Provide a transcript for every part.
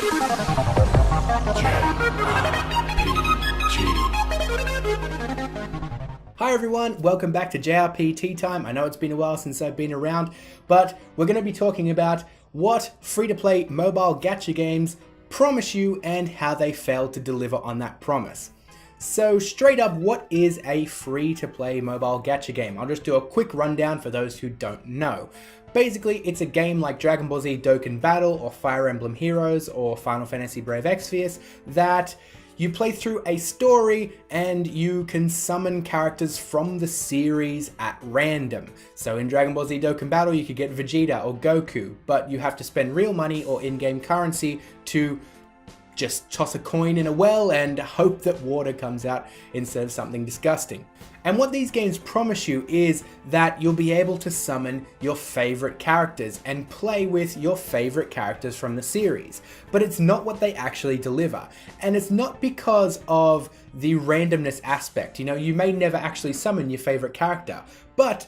Hi everyone, welcome back to JRPTea-Time. I know it's been a while since I've been around, but we're going to be talking about what free-to-play mobile gacha games promise you and how they fail to deliver on that promise. So straight up, what is a free-to-play mobile gacha game? I'll just do a quick rundown for those who don't know. Basically, it's a game like Dragon Ball Z Dokkan Battle or Fire Emblem Heroes or Final Fantasy Brave Exvius that you play through a story and you can summon characters from the series at random. So in Dragon Ball Z Dokkan Battle you could get Vegeta or Goku, but you have to spend real money or in-game currency to just toss a coin in a well and hope that water comes out instead of something disgusting. And what these games promise you is that you'll be able to summon your favorite characters and play with your favorite characters from the series. But it's not what they actually deliver. And it's not because of the randomness aspect. You know, you may never actually summon your favorite character, but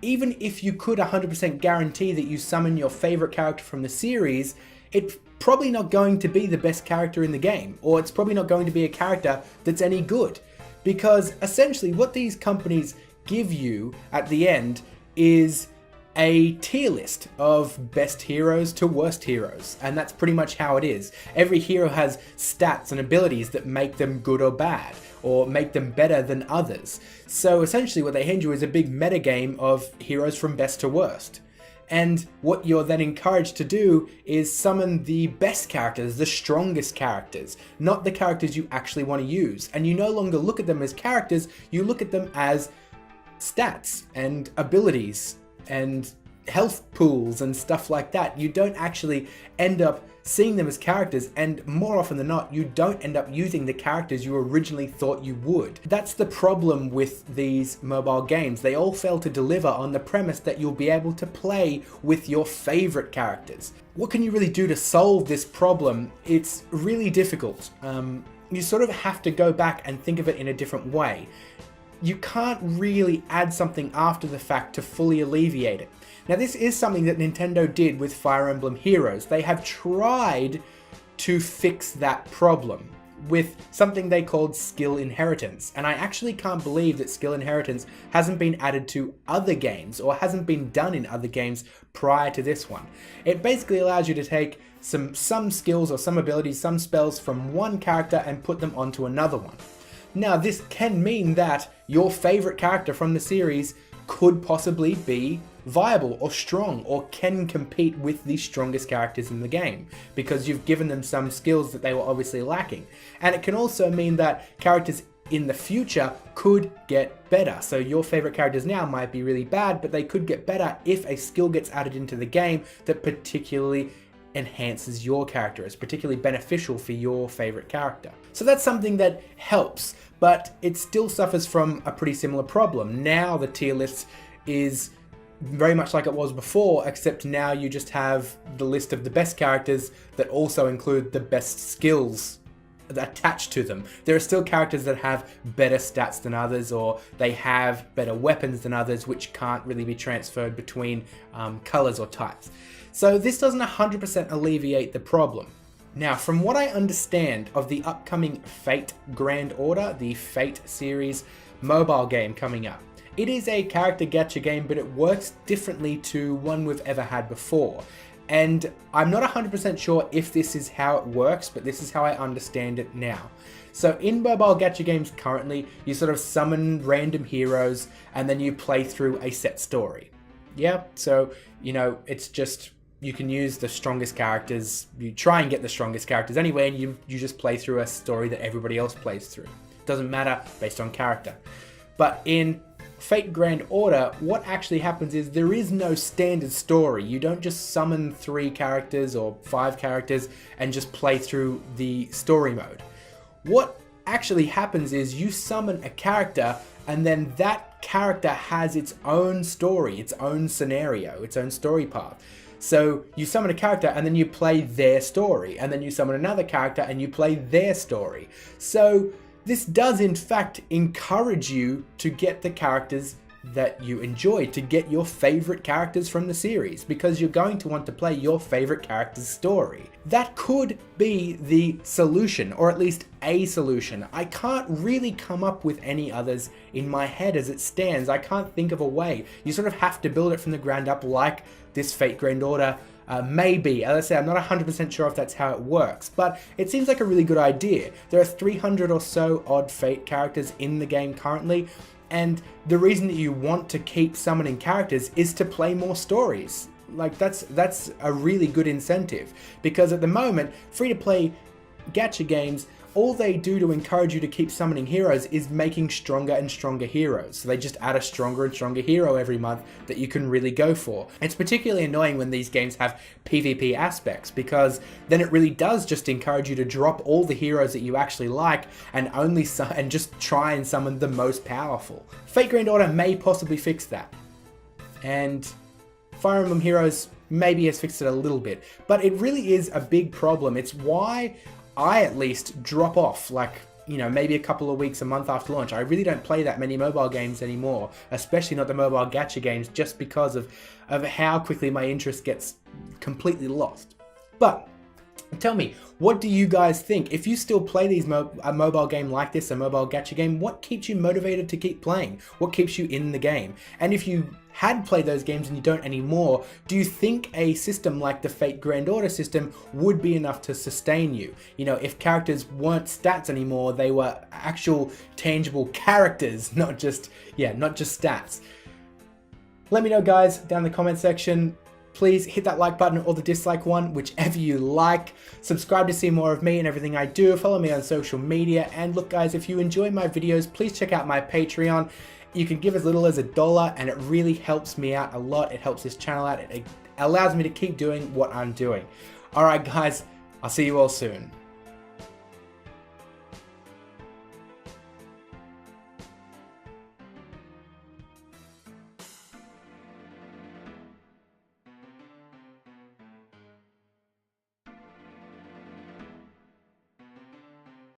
even if you could 100% guarantee that you summon your favorite character from the series, it's probably not going to be the best character in the game, or it's probably not going to be a character that's any good. Because essentially what these companies give you at the end is a tier list of best heroes to worst heroes, and that's pretty much how it is. Every hero has stats and abilities that make them good or bad, or make them better than others. So essentially what they hand you is a big metagame of heroes from best to worst. And what you're then encouraged to do is summon the best characters, the strongest characters, not the characters you actually want to use. And you no longer look at them as characters, you look at them as stats and abilities and health pools and stuff like that. You don't actually end up seeing them as characters, and more often than not, you don't end up using the characters you originally thought you would. That's the problem with these mobile games. They all fail to deliver on the premise that you'll be able to play with your favorite characters. What can you really do to solve this problem? It's really difficult. You sort of have to go back and think of it in a different way. You can't really add something after the fact to fully alleviate it. Now this is something that Nintendo did with Fire Emblem Heroes. They have tried to fix that problem with something they called skill inheritance. And I actually can't believe that skill inheritance hasn't been added to other games or hasn't been done in other games prior to this one. It basically allows you to take some skills or some abilities, some spells from one character and put them onto another one. Now this can mean that your favorite character from the series could possibly be viable or strong or can compete with the strongest characters in the game because you've given them some skills that they were obviously lacking. And it can also mean that characters in the future could get better. So your favorite characters now might be really bad, but they could get better if a skill gets added into the game that particularly enhances your character. It's particularly beneficial for your favorite character. So that's something that helps, but it still suffers from a pretty similar problem. Now the tier list is very much like it was before, except now you just have the list of the best characters that also include the best skills attached to them. There are still characters that have better stats than others, or they have better weapons than others, which can't really be transferred between colors or types. So this doesn't 100% alleviate the problem. Now, from what I understand of the upcoming Fate Grand Order, the Fate series mobile game coming up, it is a character gacha game, but it works differently to one we've ever had before. And I'm not 100% sure if this is how it works, but this is how I understand it now. So in mobile gacha games currently, you sort of summon random heroes and then you play through a set story. Yeah, so, you know, it's just, you can use the strongest characters, you try and get the strongest characters anyway, and you just play through a story that everybody else plays through. Doesn't matter based on character. But in Fate Grand Order, what actually happens is there is no standard story. You don't just summon 3 characters or 5 characters and just play through the story mode. What actually happens is you summon a character and then that character has its own story, its own scenario, its own story path. So you summon a character and then you play their story, and then you summon another character and you play their story. So this does in fact encourage you to get the characters that you enjoy to get your favorite characters from the series, because you're going to want to play your favorite character's story. That could be the solution, or at least a solution. I can't really come up with any others in my head as it stands. I can't think of a way. You sort of have to build it from the ground up, like this Fate Grand Order maybe. As I say, I'm not 100% sure if that's how it works, but it seems like a really good idea. There are 300 or so odd Fate characters in the game currently, and the reason that you want to keep summoning characters is to play more stories. Like, that's a really good incentive, because at the moment, free-to-play gacha games, all they do to encourage you to keep summoning heroes is making stronger and stronger heroes. So they just add a stronger and stronger hero every month that you can really go for. It's particularly annoying when these games have PvP aspects, because then it really does just encourage you to drop all the heroes that you actually like and and just try and summon the most powerful. Fate Grand Order may possibly fix that. And Fire Emblem Heroes maybe has fixed it a little bit, but it really is a big problem. It's why I at least drop off, like, you know, maybe a couple of weeks, a month after launch. I really don't play that many mobile games anymore, especially not the mobile gacha games, just because of how quickly my interest gets completely lost. But tell me, what do you guys think? If you still play a mobile game like this, a mobile gacha game, what keeps you motivated to keep playing? What keeps you in the game? And if you had played those games and you don't anymore, do you think a system like the Fate Grand Order system would be enough to sustain you? You know, if characters weren't stats anymore, they were actual tangible characters, not just stats. Let me know, guys, down in the comment section. Please hit that like button or the dislike one, whichever you like. Subscribe to see more of me and everything I do. Follow me on social media. And look, guys, if you enjoy my videos, please check out my Patreon. You can give as little as $1, and it really helps me out a lot. It helps this channel out. It allows me to keep doing what I'm doing. All right, guys, I'll see you all soon.